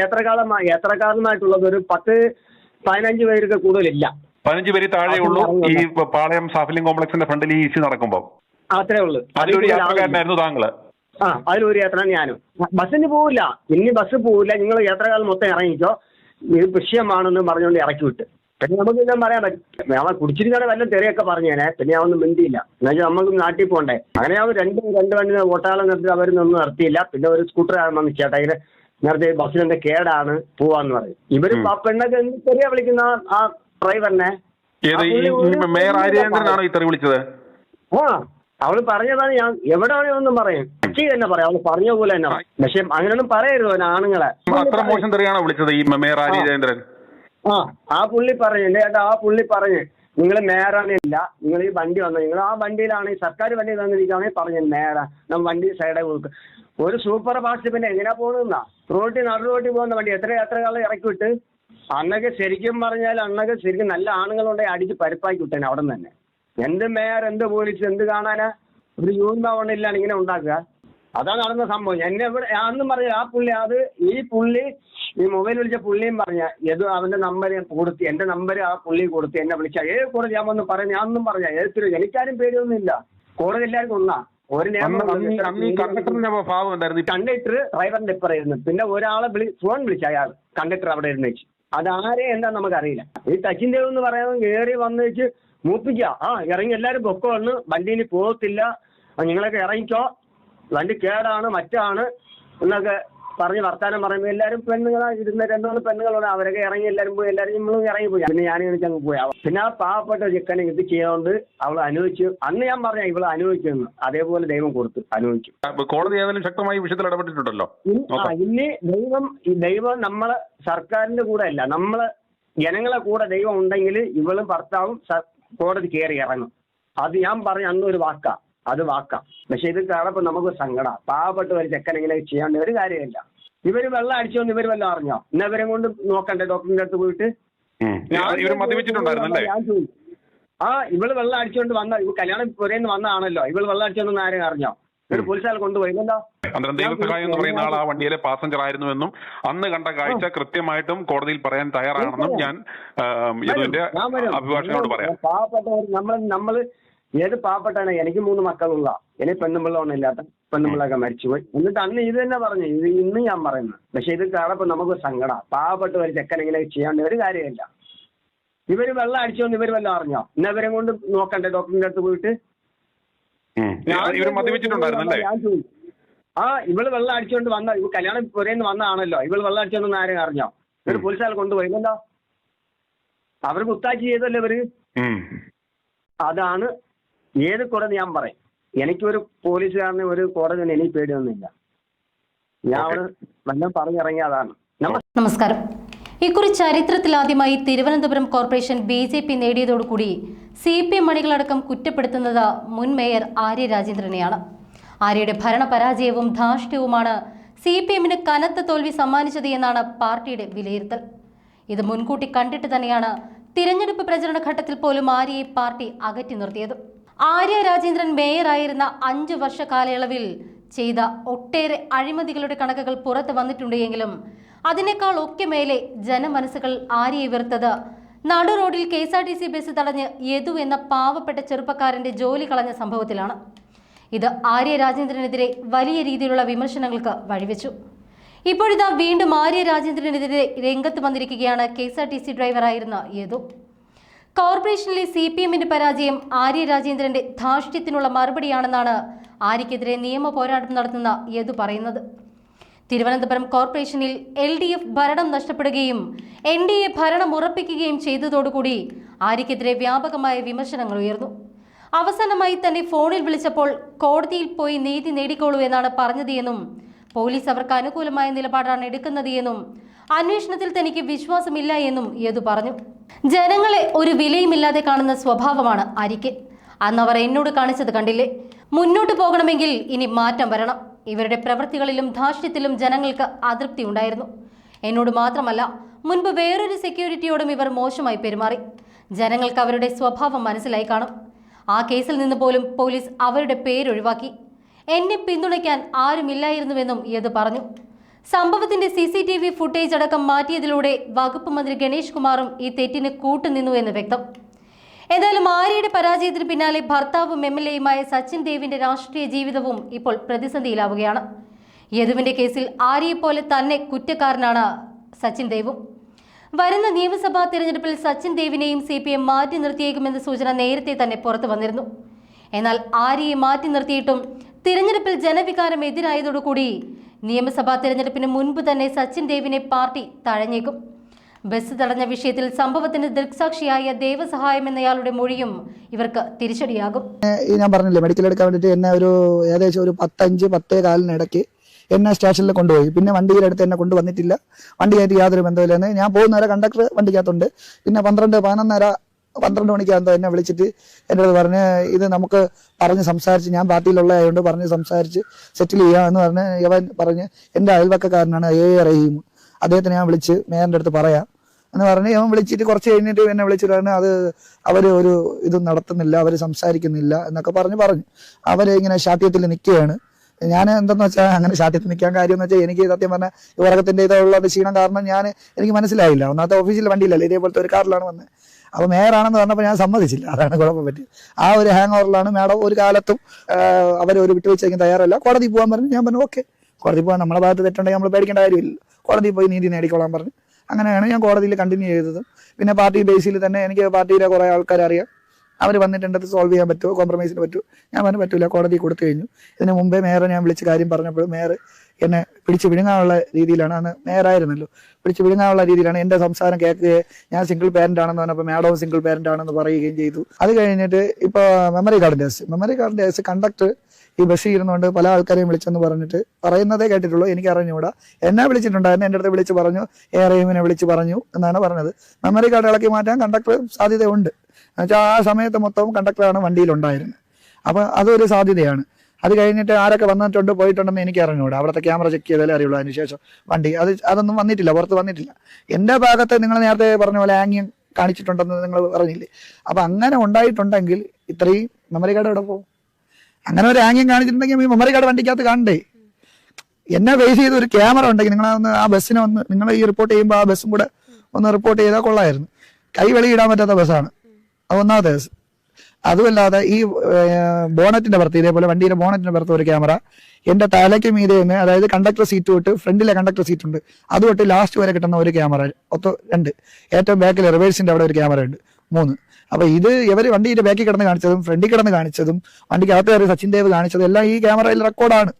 യാത്രക്കാലമായിട്ടുള്ളത് ഒരു 10-15 പേർക്ക് കൂടുതലില്ല. 15 പേര് താഴെ ഉള്ളൂ ഈ പാളയം സാഫല്യം കോംപ്ലക്സിന്റെ ഫ്രണ്ടിൽ ഈ ഇഷ്യൂ നടക്കുമ്പോൾ. അത്രേ ഉള്ളൂ. അതിലൊരു യാത്രക്കാരനായിരുന്നു താങ്കള്? അതിലൊരു യാത്ര ഞാനും. ബസ്സിന് പോവില്ല, ഇനി ബസ് പോവില്ല, നിങ്ങൾ യാത്രക്കാലം മൊത്തം ഇറങ്ങിക്കോ, ഇത് വിഷയമാണെന്ന് പറഞ്ഞുകൊണ്ട് ഇറക്കി വിട്ട്. പിന്നെ നമുക്ക് ഇതെല്ലാം പറയാൻ പറ്റും. അവൻ കുടിച്ചിരിക്കാതെ വല്ല തെറിയൊക്കെ പറഞ്ഞേനെ. പിന്നെ അവന്ന് മിണ്ടിയില്ല. എന്നുവെച്ചാൽ നമുക്ക് നാട്ടിൽ പോകണ്ടേ. അങ്ങനെ അവർ രണ്ട് വണ്ടി ഓട്ടാളം നിർത്തി അവരൊന്നും നിർത്തിയില്ല. പിന്നെ ഒരു സ്കൂട്ടർ വന്ന് ചേട്ടാ ഇങ്ങനെ നേരത്തെ ബസ്സിനെന്താ കേടാണ് പോവാന്ന് പറയും. ഇവര് പെണ്ണൊക്കെ എന്ത് തെറിയാ വിളിക്കുന്ന ആ ഡ്രൈവറിനെ. മേയർ ആര്യചന്ദ്രനാണോ ഈ തെറി വിളിച്ചത്? അവള് പറഞ്ഞതാണ്. ഞാൻ എവിടെയാണോ ഒന്നും പറയും, കക്ഷി തന്നെ പറയാം, അവള് പറഞ്ഞ പോലെ തന്നെ. പക്ഷെ അങ്ങനെയൊന്നും പറയരുത് ആണുങ്ങളെ. അത്ര മോശം തെറിയാണോ വിളിച്ചത് ഈ മേയർ ആര്യചന്ദ്രൻ? ആ പുള്ളി പറഞ്ഞു, എന്റെ ചേട്ടാ ആ പുള്ളി പറഞ്ഞു, നിങ്ങൾ മേയറാണില്ല, നിങ്ങൾ ഈ വണ്ടി വന്നത് നിങ്ങൾ ആ വണ്ടിയിലാണ്, ഈ സർക്കാർ വണ്ടി തന്നിരിക്കുകയാണെങ്കിൽ പറഞ്ഞു മേയറാ നമ്മൾ വണ്ടി സൈഡായി കൊടുക്കും. ഒരു സൂപ്പർ ഫാസ്റ്റ് പിന്നെ എങ്ങനെയാ പോകുന്നതെന്നാ നടു റോട്ടിൽ പോകുന്ന വണ്ടി എത്ര യാത്രകാലം ഇറക്കി വിട്ട്. അന്നൊക്കെ ശരിക്കും പറഞ്ഞാൽ അന്നൊക്കെ ശരിക്കും നല്ല ആണുങ്ങളുണ്ടെങ്കിൽ അടിച്ച് പരിപ്പാക്കി വിട്ടേനെ അവിടെ നിന്ന് തന്നെ. എന്ത് മേയർ എന്ത് പോലീസ് എന്ത് കാണാനാ? ഒരു യൂണിഫോമില്ലാണ് ഇങ്ങനെ ഉണ്ടാക്കുക. അതാണ് നടന്ന സംഭവം. എന്നെ ഇവിടെ അന്നും പറഞ്ഞ ആ പുള്ളി ഈ മൊബൈൽ വിളിച്ച പുള്ളിയും പറഞ്ഞ ഏത് അവന്റെ നമ്പർ കൊടുത്ത് എന്റെ നമ്പർ ആ പുള്ളി കൊടുത്ത് എന്നെ വിളിച്ച ഏത് കോടതി ഞാൻ വന്ന് പറഞ്ഞു. ഞാൻ ഒന്നും പറഞ്ഞ ഏതൊരു എനിക്കാരും പേടിയൊന്നുമില്ല. കോടതി എല്ലാവർക്കും ഒന്നാ. ഒരു കണ്ടക്ടർ ഡ്രൈവറിന്റെ ഇപ്പറായിരുന്നു. പിന്നെ ഒരാളെ ഫോൺ വിളിച്ച അയാൾ കണ്ടക്ടർ അവിടെ ഇരുന്ന് വെച്ച്. അതാരെ എന്താ നമുക്കറിയില്ല. ഈ ടച്ചിന്റെ എന്ന് പറയാൻ കയറി വന്ന് വെച്ച് മൂപ്പിക്കുക. ഇറങ്ങി എല്ലാവരും പൊക്കോ വന്ന് വണ്ടിയിൽ പോകത്തില്ല, നിങ്ങളൊക്കെ ഇറങ്ങിക്കോ, വണ്ടി കേടാണ് മറ്റാണ് എന്നൊക്കെ പറഞ്ഞ് വർത്താനം പറയുമ്പോൾ എല്ലാവരും പെണ്ണുങ്ങളാ ഇരുന്ന 2-3 പെണ്ണുങ്ങളുണ്ട്. അവരൊക്കെ ഇറങ്ങി എല്ലാവരും പോയി. എല്ലാവരും നമ്മളും ഇറങ്ങിപ്പോയി. പിന്നെ ഞാൻ അങ്ങ് പോയി. പിന്നെ ആ പാവപ്പെട്ട ചെക്കനെ ഇത് ചെയ്യുകൊണ്ട് അവൾ അനുഭവിച്ചു. അന്ന് ഞാൻ പറഞ്ഞ ഇവള് അനുഭവിക്കുന്നു, അതേപോലെ ദൈവം കൊടുത്തു അനുഭവിക്കും. കോടതി ഏതായാലും ശക്തമായി വിഷയത്തിൽ ഇടപെട്ടിട്ടുണ്ടല്ലോ. ഇനി ദൈവം നമ്മളെ സർക്കാരിന്റെ കൂടെ അല്ല, നമ്മളെ ജനങ്ങളെ കൂടെ ദൈവം ഉണ്ടെങ്കിൽ ഇവളും ഭർത്താവും കോടതി കയറി ഇറങ്ങും. അത് ഞാൻ പറഞ്ഞ അന്നൊരു വാക്കാ, അത് വാക്കാം. പക്ഷെ ഇത് കാണുമ്പോൾ നമുക്ക് സങ്കടം. പാവപ്പെട്ട ഒരു ചെക്കൻ ഇങ്ങനെ ചെയ്യാണ്ട് ഒരു കാര്യമില്ല. ഇവര് വെള്ളം അടിച്ചോന്ന് ഇവര് വല്ലതും അറിഞ്ഞോ? ഇന്ന് ഇവരെ കൊണ്ട് നോക്കണ്ടേ ഡോക്ടറിന്റെ അടുത്ത് പോയിട്ട്? ഇവള് വെള്ളം അടിച്ചോണ്ട് വന്ന കല്യാണം പുരേന്ന് വന്നതാണല്ലോ. ഇവള് വെള്ളം അടിച്ചോന്ന് ആരും അറിഞ്ഞോ? ഒരു പോലീസുകാർ കൊണ്ടുപോയില്ലല്ലോ. ദൈവസഹായം എന്ന് പറയുന്ന ആൾ ആ വണ്ടിയിലെ പാസഞ്ചർ ആയിരുന്നുവെന്നും അന്ന് കണ്ട കാഴ്ച കൃത്യമായിട്ടും കോടതിയിൽ പറയാൻ തയ്യാറാണെന്നും ഞാൻ യദുവിന്റെ അഭിഭാഷകനോട് പറയാം. പാവപ്പെട്ടവർ നമ്മള് ഏത് പാവപ്പെട്ടാണ്? എനിക്ക് 3 മക്കളുള്ള, എനിക്ക് പെണ്ണുമ്പിള്ള ഇല്ലാത്ത പെണ്ണുമ്പിള്ളൊക്കെ മരിച്ചുപോയി. എന്നിട്ട് അന്ന് ഇത് തന്നെ പറഞ്ഞു, ഇത് ഇന്ന് ഞാൻ പറയുന്നത്. പക്ഷെ ഇത് കാണുമ്പോൾ നമുക്ക് സങ്കടം. പാവപ്പെട്ട ഒരു ചെക്കൻ ഇങ്ങനെ ചെയ്യാണ്ട് ഒരു കാര്യമില്ല. ഇവര് വെള്ളം അടിച്ചോന്ന് ഇവര് വല്ലതും അറിഞ്ഞോ? ഇന്ന് ഇവരെ കൊണ്ട് നോക്കണ്ടേ ഡോക്ടറിന്റെ അടുത്ത് പോയിട്ട്? ഇവള് വെള്ളം അടിച്ചോണ്ട് വന്ന കല്യാണം പുരേന്ന് വന്നതാണല്ലോ. ഇവള് വെള്ളം അടിച്ചോണ്ടെന്ന് ആരും അറിഞ്ഞോ? ഒരു പോലീസുകാർ കൊണ്ടുപോയില്ലല്ലോ. അവർക്ക് ഉത്താച്ചി ചെയ്തല്ലോ ഇവര്. അതാണ് ഏത് കോടതി ഞാൻ പറയും. എനിക്കൊരു പോലീസുകാരനെ ഒരു കോടതി എനിക്ക് പേടിയൊന്നുമില്ല. ഞാൻ അവിടെ വല്ലതും പറഞ്ഞിറങ്ങിയ അതാണ്. നമസ്കാരം. ഇക്കുറി ചരിത്രത്തിലാദ്യമായി തിരുവനന്തപുരം കോർപ്പറേഷൻ BJP നേടിയതോടുകൂടി CPM മണികളടക്കം കുറ്റപ്പെടുത്തുന്നത് മുൻ മേയർ ആര്യ രാജേന്ദ്രനെയാണ്. ആര്യയുടെ ഭരണപരാജയവും ധാർഷ്ട്യവുമാണ് CPMന് കനത്ത തോൽവി സമ്മാനിച്ചത് എന്നാണ് പാർട്ടിയുടെ വിലയിരുത്തൽ. ഇത് മുൻകൂട്ടി കണ്ടിട്ട് തന്നെയാണ് തിരഞ്ഞെടുപ്പ് പ്രചരണ ഘട്ടത്തിൽ പോലും ആര്യയെ പാർട്ടി അകറ്റി നിർത്തിയത്. ആര്യ രാജേന്ദ്രൻ മേയറായിരുന്ന 5 വർഷ കാലയളവിൽ ചെയ്ത ഒട്ടേറെ അഴിമതികളുടെ കണക്കുകൾ പുറത്തു വന്നിട്ടുണ്ട് എങ്കിലും അതിനേക്കാൾ ഒക്കെ മേലെ ജനമനസ്സുകൾ ആര്യയെ വെറുത്തത് നടു റോഡിൽ KSRTC ബസ് തടഞ്ഞ് യദു എന്ന പാവപ്പെട്ട ചെറുപ്പക്കാരന്റെ ജോലി കളഞ്ഞ സംഭവത്തിലാണ്. ഇത് ആര്യ രാജേന്ദ്രനെതിരെ വലിയ രീതിയിലുള്ള വിമർശനങ്ങൾക്ക് വഴിവെച്ചു. ഇപ്പോഴിതാ വീണ്ടും ആര്യ രാജേന്ദ്രനെതിരെ രംഗത്ത് വന്നിരിക്കുകയാണ് KSRTC ഡ്രൈവറായിരുന്ന യദു. കോർപ്പറേഷനിലെ CPMന്റെ പരാജയം ആര്യ രാജേന്ദ്രന്റെ ധാർഷ്ട്യത്തിനുള്ള മറുപടിയാണെന്നാണ് ആര്യക്കെതിരെ നിയമ പോരാട്ടം നടത്തുന്ന യദു പറയുന്നത്. തിരുവനന്തപുരം കോർപ്പറേഷനിൽ LDF ഭരണം നഷ്ടപ്പെടുകയും NDA ഭരണം ഉറപ്പിക്കുകയും ചെയ്തതോടുകൂടി ആര്യക്കെതിരെ വ്യാപകമായ വിമർശനങ്ങൾ ഉയർന്നു. അവസാനമായി തന്നെ ഫോണിൽ വിളിച്ചപ്പോൾ കോടതിയിൽ പോയി നീതി നേടിക്കോളൂ എന്നാണ് പറഞ്ഞത് എന്നും പോലീസ് അവർക്ക് അനുകൂലമായ നിലപാടാണ് എടുക്കുന്നത് എന്നും അന്വേഷണത്തിൽ തനിക്ക് വിശ്വാസമില്ല എന്നും യദു പറഞ്ഞു. ജനങ്ങളെ ഒരു വിലയുമില്ലാതെ കാണുന്ന സ്വഭാവമാണ് ആര്യയ്ക്ക്. അന്ന് അവർ എന്നോട് കാണിച്ചത് കണ്ടില്ലേ? മുന്നോട്ട് പോകണമെങ്കിൽ ഇനി മാറ്റം വരണം. ഇവരുടെ പ്രവൃത്തികളിലും ധാർഷ്ട്യത്തിലും ജനങ്ങൾക്ക് അതൃപ്തി ഉണ്ടായിരുന്നു. എന്നോട് മാത്രമല്ല, മുൻപ് വേറൊരു സെക്യൂരിറ്റിയോടും ഇവർ മോശമായി പെരുമാറി. ജനങ്ങൾക്ക് അവരുടെ സ്വഭാവം മനസ്സിലായി കാണും. ആ കേസിൽ നിന്ന് പോലും പോലീസ് അവരുടെ പേരൊഴിവാക്കി. എന്നെ പിന്തുണയ്ക്കാൻ ആരുമില്ലായിരുന്നുവെന്നും യദു പറഞ്ഞു. സംഭവത്തിന്റെ CCTV ഫുട്ടേജ് അടക്കം മാറ്റിയതിലൂടെ വകുപ്പ് മന്ത്രി ഗണേഷ് കുമാറും ഈ തെറ്റിന് കൂട്ടുനിന്നുവെന്ന് വ്യക്തം. ഏതായാലും ആര്യയുടെ പരാജയത്തിന് പിന്നാലെ ഭർത്താവും MLAയുമായ സച്ചിൻ ദേവിന്റെ രാഷ്ട്രീയ ജീവിതവും ഇപ്പോൾ പ്രതിസന്ധിയിലാവുകയാണ്. യദുവിന്റെ കേസിൽ ആര്യയെപ്പോലെ തന്നെ കുറ്റക്കാരനാണ് സച്ചിൻ ദേവും. വരുന്ന നിയമസഭാ തെരഞ്ഞെടുപ്പിൽ സച്ചിൻ ദേവിനെയും CPM മാറ്റി നിർത്തിയേക്കുമെന്ന സൂചന നേരത്തെ തന്നെ പുറത്തു വന്നിരുന്നു. എന്നാൽ ആര്യയെ മാറ്റി നിർത്തിയിട്ടും തിരഞ്ഞെടുപ്പിൽ ജനവികാരം എതിരായതോടുകൂടി നിയമസഭാ തെരഞ്ഞെടുപ്പിന് മുൻപ് തന്നെ സച്ചിൻ ദേവിനെ പാർട്ടി തഴഞ്ഞേക്കും. ബസ് തടഞ്ഞ വിഷയത്തിൽ സംഭവത്തിന് ദൃക്സാക്ഷിയായ ദേവസഹായം എന്നയാളുടെ മൊഴിയും ഇവർക്ക് തിരിച്ചടിയാകും. ഞാൻ പറഞ്ഞില്ലേ, മെഡിക്കൽ എടുക്കാൻ വേണ്ടിയിട്ട് എന്നെ ഏകദേശം ഒരു 10-10:15 ഇടയ്ക്ക് എന്നെ സ്റ്റേഷനിൽ കൊണ്ടുപോയി. പിന്നെ വണ്ടിയിലെടുത്ത് എന്നെ കൊണ്ടുവന്നിട്ടില്ല. വണ്ടിയായിട്ട് യാതൊരു ബന്ധമില്ലെന്ന്. ഞാൻ പോകുന്നവരെ കണ്ടക്ടർ വണ്ടിക്കകത്തുണ്ട്. പിന്നെ 12 മണിക്കകത്ത് എന്നെ വിളിച്ചിട്ട് എൻ്റെ അടുത്ത് പറഞ്ഞ് ഇത് നമുക്ക് പറഞ്ഞ് സംസാരിച്ച്, ഞാൻ പാർട്ടിയിലുള്ളതായതുകൊണ്ട് പറഞ്ഞ് സംസാരിച്ച് സെറ്റിൽ ചെയ്യാമെന്ന് പറഞ്ഞ് ഇവൻ പറഞ്ഞ് എൻ്റെ അയൽവക്കക്കാരനാണ് റഹീം, അദ്ദേഹത്തെ ഞാൻ വിളിച്ച് മേയറിൻ്റെ അടുത്ത് പറയാം എന്ന് പറഞ്ഞ് ഇവൻ വിളിച്ചിട്ട് കുറച്ച് കഴിഞ്ഞിട്ട് എന്നെ വിളിച്ചിട്ട് പറഞ്ഞ് അത് അവർ ഒരു ഇതും നടത്തുന്നില്ല, അവർ സംസാരിക്കുന്നില്ല എന്നൊക്കെ പറഞ്ഞു. അവരിങ്ങനെ ശാഠ്യത്തിൽ നിൽക്കുകയാണ്. ഞാൻ എന്തെന്ന് വെച്ചാൽ അങ്ങനെ ശാഠ്യത്തിൽ നിൽക്കാൻ കാര്യം എന്ന് വെച്ചാൽ എനിക്ക് സത്യം പറഞ്ഞാൽ ഈ ഉറക്കത്തിൻ്റെ ഇതുള്ള ക്ഷീണം കാരണം എനിക്ക് മനസ്സിലായില്ല. ഒന്നാമത്തെ ഓഫീസിൽ വണ്ടിയില്ലല്ലോ, ഇതേപോലത്തെ ഒരു കാറിലാണ് വന്നത്. അപ്പോൾ മേയറാണെന്ന് പറഞ്ഞപ്പോൾ ഞാൻ സമ്മതിച്ചില്ല. അതാണ് കുഴപ്പം പറ്റിയത്. ആ ഒരു ഹാങ് ഓവറിലാണ് മാഡം ഒരു കാലത്തും അവരൊരു വിട്ടുവീഴ്ചയ്ക്ക് തയ്യാറല്ല. കോടതി പോകാൻ പറഞ്ഞു. ഞാൻ പറഞ്ഞു ഓക്കെ, കോടതി പോകാൻ നമ്മളെ ഭാഗത്ത് തെറ്റുണ്ടെങ്കിൽ നമ്മൾ പേടിക്കേണ്ട കാര്യമില്ല, കോടതി പോയി നീതി നേടിക്കൊള്ളാൻ പറഞ്ഞു. അങ്ങനെയാണ് ഞാൻ കോടതിയിൽ കണ്ടിന്യൂ ചെയ്തതും. പിന്നെ പാർട്ടി ബേസിൽ തന്നെ എനിക്ക് പാർട്ടിയിലെ കുറേ ആൾക്കാർ അറിയാം. അവർ വന്നിട്ടുണ്ട് സോൾവ് ചെയ്യാൻ പറ്റുമോ, കോംപ്രമൈസിന് പറ്റുമോ? ഞാൻ പറഞ്ഞു പറ്റില്ല, കോടതി കൊടുത്തു കഴിഞ്ഞു. ഇതിന് മുമ്പേ മേയറെ ഞാൻ വിളിച്ച് കാര്യം പറഞ്ഞപ്പോൾ മേയർ എന്നെ പിടിച്ച് വിഴുങ്ങാനുള്ള രീതിയിലാണ്, അന്ന് മേയറായിരുന്നല്ലോ, പിടിച്ച് വിഴുങ്ങാനുള്ള രീതിയിലാണ് എൻ്റെ സംസാരം കേൾക്കുകയും ഞാൻ സിംഗിൾ പാരന്റ് ആണെന്ന് പറഞ്ഞപ്പോൾ മാഡവും സിംഗിൾ പാരന്റ് ആണെന്ന് പറയുകയും ചെയ്തു. അത് കഴിഞ്ഞിട്ട് ഇപ്പോൾ മെമ്മറി കാർഡിൻ്റെ കേസ് കണ്ടക്ടർ ഈ ബസ്സിൽ ഇരുന്നുകൊണ്ട് പല ആൾക്കാരെയും വിളിച്ചെന്ന് പറഞ്ഞിട്ട് പറയുന്നതേ കേട്ടിട്ടുള്ളൂ, എനിക്ക് അറിഞ്ഞുകൂടാ. എന്നെ വിളിച്ചിട്ടുണ്ടായിരുന്നു, എൻ്റെ അടുത്ത് വിളിച്ച് പറഞ്ഞു, റഹീമിനെ വിളിച്ച് പറഞ്ഞു എന്നാണ് പറഞ്ഞത്. മെമ്മറി കാർഡ് ഇളക്കി മാറ്റാൻ കണ്ടക്ടർ സാധ്യതയുണ്ട്. എന്നുവെച്ചാൽ ആ സമയത്ത് മൊത്തവും കണ്ടക്ടറാണ് വണ്ടിയിലുണ്ടായിരുന്നത്. അപ്പോൾ അതൊരു സാധ്യതയാണ്. അത് കഴിഞ്ഞിട്ട് ആരൊക്കെ വന്നിട്ടുണ്ട് പോയിട്ടുണ്ടെന്ന് എനിക്ക് അറിഞ്ഞുകൂടാ. അവിടുത്തെ ക്യാമറ ചെക്ക് ചെയ്താലേ അറിയുള്ളൂ. അതിനുശേഷം വണ്ടി അതൊന്നും വന്നിട്ടില്ല, പുറത്ത് വന്നിട്ടില്ല. എൻ്റെ ഭാഗത്ത് നിങ്ങൾ നേരത്തെ പറഞ്ഞ പോലെ ആംഗ്യം കാണിച്ചിട്ടുണ്ടെന്ന് നിങ്ങൾ പറഞ്ഞില്ലേ. അപ്പം അങ്ങനെ ഉണ്ടായിട്ടുണ്ടെങ്കിൽ ഇത്രയും മെമ്മറി കാർഡ് എവിടെ പോകും? അങ്ങനെ ഒരു ആംഗ്യം കാണിച്ചിട്ടുണ്ടെങ്കിൽ ഈ മെമ്മറി കാർഡ് വണ്ടിക്കകത്ത് കാണണ്ടേ? എന്നെ ബേസ് ചെയ്ത് ഒരു ക്യാമറ ഉണ്ടെങ്കിൽ നിങ്ങളൊന്ന് ആ ബസ്സിനെ ഒന്ന് നിങ്ങൾ ഈ റിപ്പോർട്ട് ചെയ്യുമ്പോൾ ആ ബസ്സും കൂടെ ഒന്ന് റിപ്പോർട്ട് ചെയ്താൽ കൊള്ളായിരുന്നു. കൈ വെളിയിടാൻ പറ്റാത്ത ബസ്സാണ് അത് ഒന്നാമത്തെ ബസ്. അതുമല്ലാതെ ഈ ബോണറ്റിന്റെ പുറത്ത്, ഇതേപോലെ വണ്ടിയുടെ ബോണറ്റിന്റെ പുറത്ത് ഒരു ക്യാമറ, എന്റെ തലയ്ക്ക് മീതെ നിന്ന്, അതായത് കണ്ടക്ടർ സീറ്റ് തൊട്ട് ഫ്രണ്ടിലെ കണ്ടക്ടർ സീറ്റ് ഉണ്ട് അത് തൊട്ട് ലാസ്റ്റ് വരെ കിട്ടുന്ന ഒരു ക്യാമറ, 2, ഏറ്റവും ബാക്കിൽ റിവേഴ്സിന്റെ അവിടെ ഒരു ക്യാമറ ഉണ്ട്, 3. അപ്പൊ ഇത് ഇവര് വണ്ടിയുടെ ബാക്കിൽ കിടന്ന് കാണിച്ചതും ഫ്രണ്ടിൽ കിടന്ന് കാണിച്ചതും വണ്ടിക്കകത്ത് കയറി സച്ചിൻ ദേവ് കാണിച്ചതും എല്ലാം ഈ ക്യാമറയിൽ റെക്കോർഡാണ്.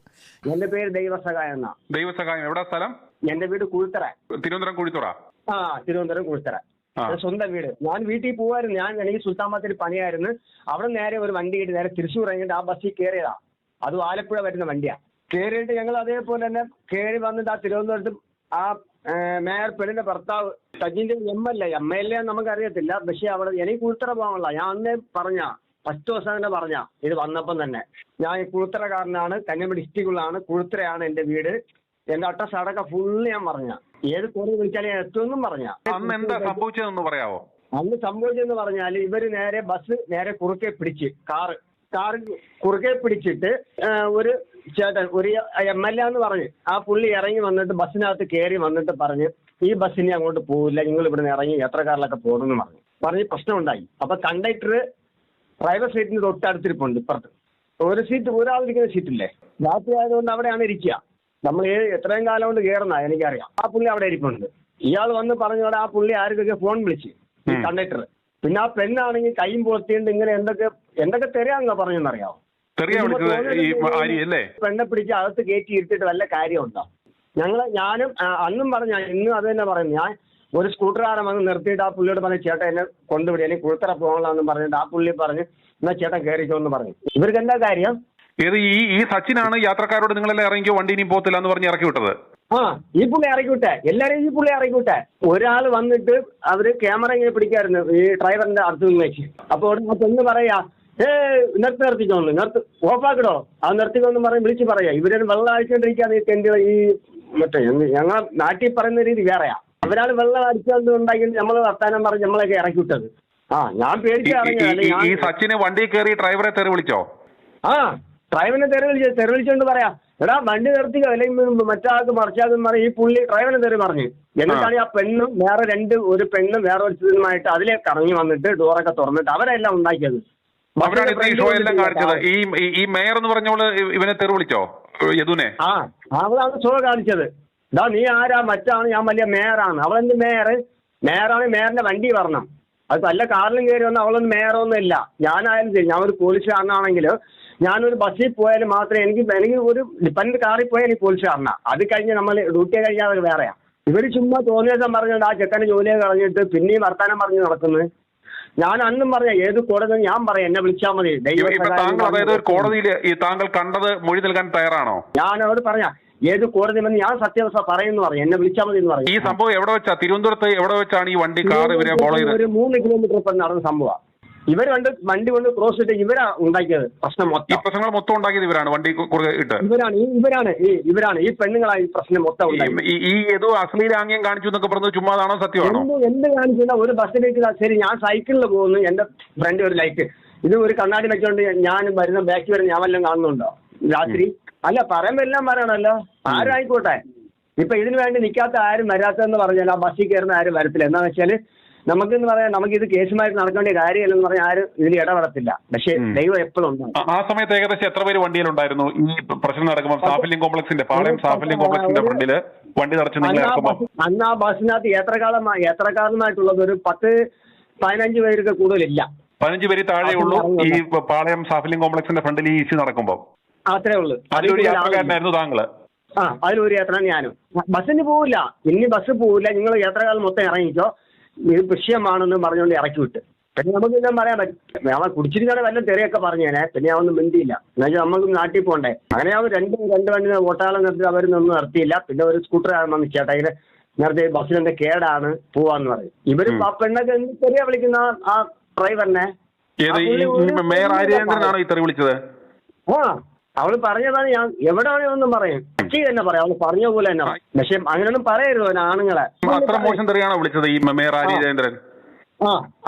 എന്റെ പേര് ദൈവസഹായം എന്നാ. ദൈവസഹായം എവിടെ സ്ഥലം? എന്റെ വീട് കുഴുത്തറ, തിരുവനന്തപുരം കുഴിത്തുറ. തിരുവനന്തപുരം കുഴുത്തറ, സ്വന്തം വീട്. ഞാൻ വീട്ടിൽ പോവായിരുന്നു. എനിക്ക് സുൽത്താൻബത്തേരി പണിയായിരുന്നു. അവിടെ നേരെ ഒരു വണ്ടി കിട്ടി നേരെ തൃശ്ശൂർ ഇറങ്ങിയിട്ട് ആ ബസ്സിൽ കയറിയതാ. അതും ആലപ്പുഴ വരുന്ന വണ്ടിയാ. കയറിയിട്ട് ഞങ്ങൾ അതേപോലെ തന്നെ കയറി വന്നിട്ട് ആ തിരുവനന്തപുരത്ത് ആ മേയർ പെണ്ണിന്റെ ഭർത്താവ് സച്ചിന്റെ MLA നമുക്കറിയത്തില്ല. പക്ഷെ അവിടെ എനിക്ക് കുഴുത്തറ പോകാനുള്ള ഞാൻ അന്നേ ഫസ്റ്റ് ദിവസം തന്നെ ഇത് വന്നപ്പം തന്നെ ഞാൻ ഈ കുഴുത്തറക്കാരനാണ്, കന്യാകുമാരി ഡിസ്ട്രിക്റ്റിലാണ്, കുഴുത്തറയാണ് എന്റെ വീട്, എന്റെ അഡ്രസ് അടക്കം ഫുള്ള് ഞാൻ പറഞ്ഞ, ഏത് കോറിൽ വിളിച്ചാലും ഞാൻ എത്തുമെന്നും പറഞ്ഞ. അന്ന് എന്താ സംഭവിച്ചതെന്ന് പറയാവോ? അന്ന് സംഭവിച്ചെന്ന് പറഞ്ഞാൽ ഇവര് ബസ് നേരെ കുറുക്കെ പിടിച്ച് കാറ് കുറുക്കെ പിടിച്ചിട്ട് ഒരു ചേട്ടൻ, ഒരു MLA എന്ന് പറഞ്ഞ് ആ പുള്ളി ഇറങ്ങി വന്നിട്ട് ബസ്സിനകത്ത് കയറി വന്നിട്ട് പറഞ്ഞ് ഈ ബസ്സിന് അങ്ങോട്ട് പോവില്ല, നിങ്ങൾ ഇവിടെ നിന്ന് ഇറങ്ങി യാത്രക്കാരിലൊക്കെ പോകണമെന്ന് പറഞ്ഞ് പ്രശ്നം ഉണ്ടായി. അപ്പൊ കണ്ടക്ടർ ഡ്രൈവർ സീറ്റിന് തൊട്ടടുത്തിരിപ്പുണ്ട്. ഇപ്പുറത്ത് ഒരു സീറ്റ്, ഒരാളിരിക്കുന്ന സീറ്റില്ലേ, രാത്രി ആയതുകൊണ്ട് അവിടെയാണ് ഇരിക്കുക. നമ്മൾ എത്രയും കാലം കൊണ്ട് കയറുന്ന എനിക്കറിയാം. ആ പുള്ളി അവിടെ ഇരിപ്പുണ്ട്. ഇയാൾ വന്ന് പറഞ്ഞോടെ ആ പുള്ളി ആർക്കൊക്കെ ഫോൺ വിളിച്ച് ഈ കണ്ടക്ടർ. പിന്നെ ആ പെണ്ണാണെങ്കിൽ കൈയും പൊത്തിയിട്ട് ഇങ്ങനെ എന്തൊക്കെ തെറിയാണെന്നാ പറഞ്ഞെന്നറിയാമോ? പെണ്ണെ പിടിച്ച് അകത്ത് കയറ്റി ഇരുത്തിട്ട് വല്ല കാര്യമുണ്ടോ? ഞാനും അന്നും പറഞ്ഞ ഇന്നും അത് തന്നെ പറയുന്നു. ഞാൻ ഒരു സ്കൂട്ടറുകാരൻ വന്ന് നിർത്തിയിട്ട് ആ പുള്ളിയോട് പറഞ്ഞു ചേട്ടാ എന്നെ കൊണ്ടുവിടുക, എനിക്ക് കുളത്തറ പോകണമെന്ന് പറഞ്ഞിട്ട് ആ പുള്ളി പറഞ്ഞു എന്നാ ചേട്ടൻ കയറിക്കോ എന്ന് പറഞ്ഞു. ഇവർക്ക് എന്താ കാര്യം? ഈ സച്ചിനാണ് യാത്രക്കാരോട് നിങ്ങളെല്ലാം ഇറങ്ങിക്കോ വണ്ടി ഇനിയും പോകത്തില്ല എന്ന് പറഞ്ഞ് ഇറക്കി വിട്ടത്. ഈ പുള്ളി ഇറക്കിവിട്ടെ, എല്ലാരും ഈ പുള്ളി ഇറക്കിവിട്ടെ. ഒരാൾ വന്നിട്ട് അവര് ക്യാമറ ഇങ്ങനെ പിടിക്കായിരുന്നു ഈ ഡ്രൈവറിന്റെ അടുത്ത് നിന്ന് വെച്ച്. അപ്പോൾ പെണ്ണ് പറയാ നിർത്തിക്കോന്ന് ഓഫാക്കിടോ, അത് നിർത്തിക്കോന്ന് പറഞ്ഞ് വിളിച്ച് പറയാ. ഇവരൊരു വെള്ളം അടിച്ചോണ്ടിരിക്കാതെ ഈ ടെന്റുകൾ ഈ മറ്റേ ഞങ്ങളെ നാട്ടിൽ പറയുന്ന രീതി വേറെയാ. അവരാൾ വെള്ളം അടിച്ചുകൊണ്ട് ഉണ്ടാക്കി നമ്മള് വർത്താനം പറഞ്ഞ് നമ്മളൊക്കെ ഇറക്കി വിട്ടത്. ഞാൻ പേടിച്ച് ഈ സച്ചിന് വണ്ടി കയറി ഡ്രൈവറെ തെറി വിളിച്ചോ? ഡ്രൈവറിനെ തെറി വിളിച്ചോണ്ട് പറയാ എടാ വണ്ടി നിർത്തിക്കോ അല്ലെങ്കിൽ മറ്റാൾക്ക് മറിച്ചാക്കും പറയും. ഈ പുള്ളി ഡ്രൈവറിനെ തെറി പറഞ്ഞു. എന്നിട്ടാണ് ആ പെണ്ണും ഒരു പെണ്ണും വേറെ ഒരുമായിട്ട് അതിലെ കറങ്ങി വന്നിട്ട് ഡോറൊക്കെ തുറന്നിട്ട് അവരെല്ലാം ഉണ്ടാക്കിയത്. ഈ മേയർ എന്ന് പറഞ്ഞോള് ഇവനെ തെറി വിളിച്ചോ യദുനെ? അവളാണ് ഷോ കാണിച്ചത്. ഇതാ നീ ആരാ മറ്റാണ്, ഞാൻ വലിയ മേയറാണ്. അവളെന്ത് മേയറാണ്, മേയറിന്റെ വണ്ടി വരണം. അത് വല്ല കാറിലും കയറി വന്നാൽ അവളൊന്നും മേയറൊന്നും ഇല്ല. ഞാനായാലും ശരി, ഞാൻ ഒരു പോലീസുകാരനാണെങ്കിലും ഞാനൊരു ബസ്സിൽ പോയാലും മാത്രമേ എനിക്ക് ഒരു ഡിപ്പൻഡ് കാറിൽ പോയാൽ എനിക്ക് പോലീസുകാരനാ. അത് കഴിഞ്ഞ് നമ്മൾ ഡ്യൂട്ടി കഴിഞ്ഞാൽ അവർ വേറെയാ. ഇവർ ചുമ്മാ തോന്നിയ ദിവസം പറഞ്ഞുകൊണ്ട് ആ ചെക്കനെ ജോലിയെ കളഞ്ഞിട്ട് പിന്നെയും വർത്താനം പറഞ്ഞ് നടക്കുന്നത്. ഞാൻ അന്നും പറഞ്ഞ ഏത് കോടതി ഞാൻ പറയാം എന്നെ വിളിച്ചാൽ മതി. കോടതിയിൽ താങ്കൾ കണ്ടത് മൊഴി നൽകാൻ തയ്യാറാണോ? ഞാൻ അവരോട് പറഞ്ഞ ഏത് കോടതി വന്ന് ഞാൻ സത്യാവസ്ഥ പറയുന്നു പറഞ്ഞു, എന്നെ വിളിച്ചാൽ മതി എന്ന് പറഞ്ഞു. ഈ സംഭവം എവിടെ വെച്ചാ? തിരുവനന്തപുരത്ത് എവിടെ വെച്ചാണ് ഈ വണ്ടി കാർ ഇവരെ ഫോളോ ചെയ്തത്? ഒരു 3 കിലോമീറ്റർ ഇപ്പം നടന്ന സംഭവം. ഇവർ വണ്ടി കൊണ്ട് ക്രോസ് ചെയ്തിട്ട് ഇവരാ ഉണ്ടാക്കിയത് പ്രശ്നം മൊത്തം. ഈ പ്രശ്നങ്ങൾ മൊത്തം ഉണ്ടാക്കിയത് ഇവരാണ്. വണ്ടി ഇട്ട് ഇവരാണ് ഈ പെണ്ണുങ്ങളായി പ്രശ്നം മൊത്തം ഉണ്ടാക്കി. ഈ ഏതോ അശ്ലീലാംഗ്യം കാണിച്ചു എന്നൊക്കെ പറഞ്ഞത് ചുമ്മാതാണോ സത്യമാണോ? എന്ത് കാണിച്ചില്ല. ഒരു ബസ്സിലേക്ക് ശരി ഞാൻ സൈക്കിളിൽ പോകുന്നു, എന്റെ ഫ്രണ്ട് ഒരു ലൈറ്റ് ഇത് ഒരു കണ്ണാടി വെച്ചോണ്ട് ഞാൻ വരുന്ന ബാക്കി വരുന്ന ഞാൻ വല്ലതും കാണുന്നുണ്ടോ രാത്രി? അല്ല പറയുമ്പോ എല്ലാം പറയണല്ലോ. ആരും ആയിക്കോട്ടെ. ഇപ്പൊ ഇതിനു വേണ്ടി നിൽക്കാത്ത ആരും വരാത്തതെന്ന് പറഞ്ഞാൽ ആ ബസ്സിൽ കയറുന്ന ആരും വരത്തില്ല. എന്താണെന്ന് വെച്ചാൽ നമുക്കെന്ന് പറയാം നമുക്കിത് കേസുമായിട്ട് നടക്കേണ്ട കാര്യമല്ലെന്ന് പറഞ്ഞാൽ ആരും ഇതിൽ ഇടപെടത്തില്ല. പക്ഷേ ദൈവം എപ്പോഴും ഉണ്ടാവും. ആ സമയത്ത് ഏകദേശം എത്ര പേര് വണ്ടിയിലുണ്ടായിരുന്നു ഈ പ്രശ്നം നടക്കുമ്പോൾ? സാഫല്യം കോംപ്ലക്സിന്റെ ഫ്രണ്ടില് വണ്ടി നിറച്ച് അന്ന് ആ ബസ്സിനകത്ത് യാത്രക്കാരനുമായിട്ടുള്ളത് ഒരു 10-15 പേർക്ക് കൂടുതലില്ല. 15 പേര് താഴെ ഉള്ളൂ ഈ പാളയം സാഫല്യം കോംപ്ലക്സിന്റെ ഫ്രണ്ടിൽ ഈ ഇഷ്യൂ നടക്കുമ്പോൾ. അത്രേ ഉള്ളൂ. അതിലൊരു യാത്രക്കാരനായിരുന്നു താങ്കള്? അതിലൊരു യാത്ര ഞാനും. ബസ്സിന് പോവില്ല, ഇനി ബസ് പോവില്ല, നിങ്ങൾ യാത്രക്കാരൻ മൊത്തം ഇറങ്ങിക്കോ, ഇത് വിഷയമാണെന്ന് പറഞ്ഞുകൊണ്ട് ഇറക്കി വിട്ട്. പിന്നെ നമുക്ക് ഇതും പറയാൻ പറ്റും. അവൻ കുടിച്ചിരിക്കാതെ വല്ല തെറിയൊക്കെ പറഞ്ഞേനെ. പിന്നെ അവനൊന്നും മിണ്ടിയില്ല. എന്നുവെച്ചാൽ നമുക്ക് നാട്ടിൽ പോകണ്ടേ. അങ്ങനെ അവർ രണ്ട് വണ്ടി ഓട്ടാളം നിർത്തി അവരൊന്നും നിർത്തിയില്ല. പിന്നെ ഒരു സ്കൂട്ടർ വന്ന് ചേട്ടാ ഇങ്ങനെ നിർത്തി ബസ്സിനെന്താ കേടാണ് പോവാന്ന് പറയും. ഇവര് ആ പെണ്ണൊക്കെ എന്ത് തെറിയാ വിളിക്കുന്ന ആ ഡ്രൈവറിനെ? മേയർ ആര്യചന്ദ്രനാണോ ഈ തെറി വിളിച്ചത്? അവള് പറഞ്ഞതാണ്. ഞാൻ എവിടെയാണെന്നും പറയും, കക്ഷി തന്നെ പറയാം. അവള് പറഞ്ഞ പോലെ തന്നെ. പക്ഷെ അങ്ങനെയൊന്നും പറയരുത് ആണുങ്ങളെ. അത്ര മോശം തെറിയാണോ വിളിച്ചത് ഈ മേയർ ആര്യചന്ദ്രൻ?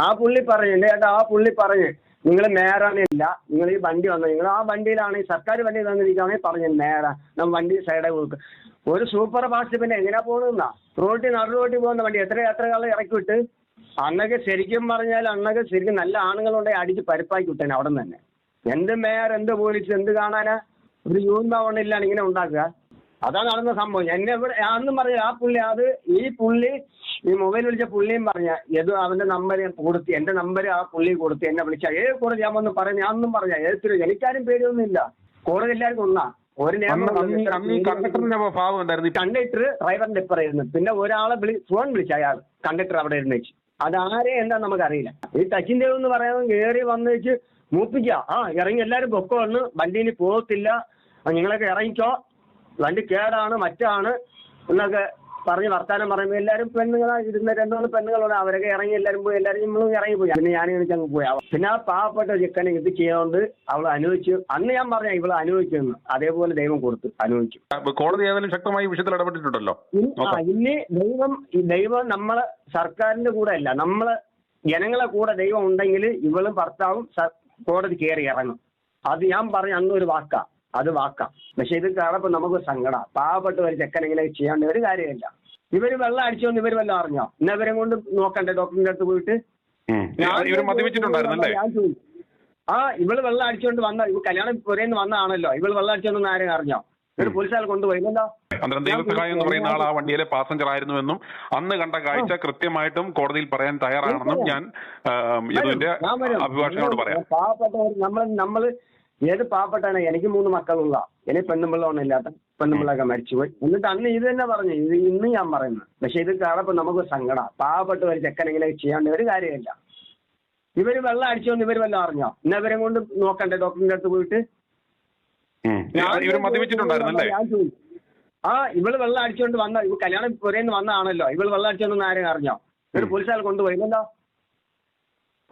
ആ പുള്ളി പറഞ്ഞു എന്റെ ചേട്ടാ, ആ പുള്ളി പറഞ്ഞു നിങ്ങൾ മേയറാണില്ല, നിങ്ങൾ ഈ വണ്ടി വന്നത് നിങ്ങൾ ആ വണ്ടിയിലാണ് ഈ സർക്കാർ വണ്ടി തന്നിരിക്കുകയാണെങ്കിൽ പറഞ്ഞു മേയറാ നമ്മൾ വണ്ടി സൈഡായി കൊടുക്കും. ഒരു സൂപ്പർ ഫാസ്റ്റ് പിന്നെ എങ്ങനെയാ പോകുന്നതാ? നടു റോട്ടിൽ പോകുന്ന വണ്ടി എത്ര യാത്രകളെ ഇറക്കി വിട്ട്. അന്നൊക്കെ ശരിക്കും പറഞ്ഞാൽ ശരിക്കും നല്ല ആണുങ്ങളുണ്ടെങ്കിൽ അടിച്ച് പരിപ്പാക്കി വിട്ടേനെ അവിടെ നിന്ന് തന്നെ. എന്ത് മേയർ, എന്ത് പോലീസ്, എന്ത് കാണാനാ? ഒരു യൂണിഫോം ഇല്ലാണ് ഇങ്ങനെ ഉണ്ടാക്കുക. അതാണ് നടന്ന സംഭവം. എന്നെ ഇവിടെ അന്നും പറഞ്ഞ ആ പുള്ളി ഈ മൊബൈൽ വിളിച്ച പുള്ളിയും പറഞ്ഞ ഏതോ അവന്റെ നമ്പർ കൊടുത്ത് എന്റെ നമ്പർ ആ പുള്ളി കൊടുത്ത് എന്നെ വിളിച്ച ഏത് കോടതി ഞാൻ വന്ന് പറഞ്ഞു. ഞാൻ ഒന്നും പറഞ്ഞ ഏതൊരു എനിക്കാരും പേടിയൊന്നും ഇല്ല. കോടതി എല്ലാവർക്കും ഒന്നാ. ഒരു കണ്ടക്ടർ ഡ്രൈവറിന്റെ ഇപ്പറായിരുന്നു. പിന്നെ ഒരാളെ ഫോൺ വിളിച്ച അയാൾ കണ്ടക്ടർ അവിടെ ഇരുന്ന് വെച്ച്. അതാരെ എന്താ നമുക്കറിയില്ല. ഈ ടച്ചിന്റെ എന്ന് പറയുന്നത് കയറി വന്ന് വെച്ച് മൂപ്പിക്കുക. ഇറങ്ങി എല്ലാവരും പൊക്കോ വന്ന് വണ്ടിയിൽ പോകത്തില്ല, നിങ്ങളൊക്കെ ഇറങ്ങിക്കോ, വണ്ടി കേടാണ് മറ്റാണ് എന്നൊക്കെ പറഞ്ഞ് വർത്താനം പറയുമ്പോൾ എല്ലാവരും ഇരുന്ന 2-3 പെണ്ണുങ്ങളുണ്ട്. അവരൊക്കെ ഇറങ്ങി എല്ലാവരും പോയി. എല്ലാവരും നമ്മളും ഇറങ്ങിപ്പോയി. പിന്നെ ഞാൻ അങ്ങ് പോയി. പിന്നെ ആ പാവപ്പെട്ട ചെക്കനെ ഇത് ചെയ്തുകൊണ്ട് അവൾ അനുഭവിച്ചു. അന്ന് ഞാൻ പറഞ്ഞ ഇവള് അനുഭവിക്കുന്നു, അതേപോലെ ദൈവം കൊടുത്തു അനുഭവിക്കും. കോടതി ഏതായാലും ശക്തമായി വിഷയത്തിൽ ഇടപെട്ടിട്ടുണ്ടല്ലോ. ഇനി ദൈവം നമ്മളെ സർക്കാരിന്റെ കൂടെ അല്ല, നമ്മളെ ജനങ്ങളെ കൂടെ ദൈവം ഉണ്ടെങ്കിൽ ഇവളും ഭർത്താവും കോടതി കയറി ഇറങ്ങും. അത് ഞാൻ പറഞ്ഞ അന്നൊരു വാക്കാ, അത് വാക്കാം. പക്ഷെ ഇത് കാണുമ്പോൾ നമുക്ക് സങ്കടം. പാവപ്പെട്ട ഒരു ചെക്കൻ ഇങ്ങനെ ചെയ്യാണ്ട് ഒരു കാര്യമില്ല. ഇവര് വെള്ളം അടിച്ചോന്ന് ഇവര് വല്ലതും അറിഞ്ഞോ? ഇന്ന് ഇവരെ കൊണ്ട് നോക്കണ്ടേ ഡോക്ടറിന്റെ അടുത്ത് പോയിട്ട്? ഇവള് വെള്ളം അടിച്ചോണ്ട് വന്ന കല്യാണം പുരേന്ന് വന്നതാണല്ലോ. ഇവള് വെള്ളം അടിച്ചോണ്ടെന്ന് ആരും അറിഞ്ഞോ? ഒരു പോലീസുകാർ കൊണ്ടുപോയില്ലല്ലോ. അന്നേരം ദൈവസഹായം എന്ന് പറയുന്ന ആൾ ആ വണ്ടിയിലെ പാസഞ്ചർ ആയിരുന്നുവെന്നും അന്ന് കണ്ട കാഴ്ച കൃത്യമായിട്ടും കോടതിയിൽ പറയാൻ തയ്യാറാണെന്നും ഞാൻ യദുവിന്റെ അഭിഭാഷകനോട് പറയാം. പാവപ്പെട്ടവർ നമ്മള് ഏത് പാവപ്പെട്ടാണ്? എനിക്ക് 3 മക്കളുള്ള, എനിക്ക് പെണ്ണുമ്പിള്ളൊന്നും ഇല്ലാത്ത പെണ്ണുമ്പിള്ളൊക്കെ മരിച്ചുപോയി. എന്നിട്ട് അന്ന് ഇത് തന്നെ പറഞ്ഞു, ഇത് ഇന്ന് ഞാൻ പറയുന്നത്. പക്ഷെ ഇത് കാണുമ്പോൾ നമുക്ക് സങ്കടം. പാവപ്പെട്ട ഒരു ചെക്കനെങ്ങനെ ചെയ്യാണ്ട് ഒരു കാര്യമില്ല. ഇവര് വെള്ളം അടിച്ചോന്ന് ഇവര് വല്ലതും അറിഞ്ഞോ? ഇന്നവരെ കൊണ്ട് നോക്കണ്ടേ ഡോക്ടറിന്റെ അടുത്ത് പോയിട്ട്? ഇവര് മദ്യപിച്ചിട്ടുണ്ടായിരുന്നല്ലേ? ഇവള് വെള്ളം അടിച്ചോണ്ട് വന്ന, ഇവ കല്യാണം പുരേന്ന് വന്നതാണല്ലോ. ഇവള് വെള്ളം അടിച്ചോണ്ടെന്ന് ആരും അറിഞ്ഞോ? ഇവര് പോലീസുകാർ കൊണ്ടുപോയില്ലല്ലോ.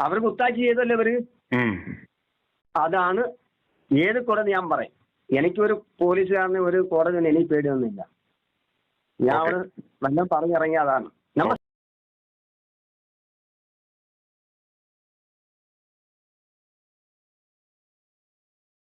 അവർ കുത്താച്ചി ചെയ്തല്ലോ ഇവര്. അതാണ് ഏത് കോടതി ഞാൻ പറയും. എനിക്കൊരു പോലീസുകാരനെ ഒരു കോടതി എനിക്ക് പേടിയൊന്നുമില്ല. ഞാൻ അവിടെ വല്ലതും പറഞ്ഞിറങ്ങിയ അതാണ്.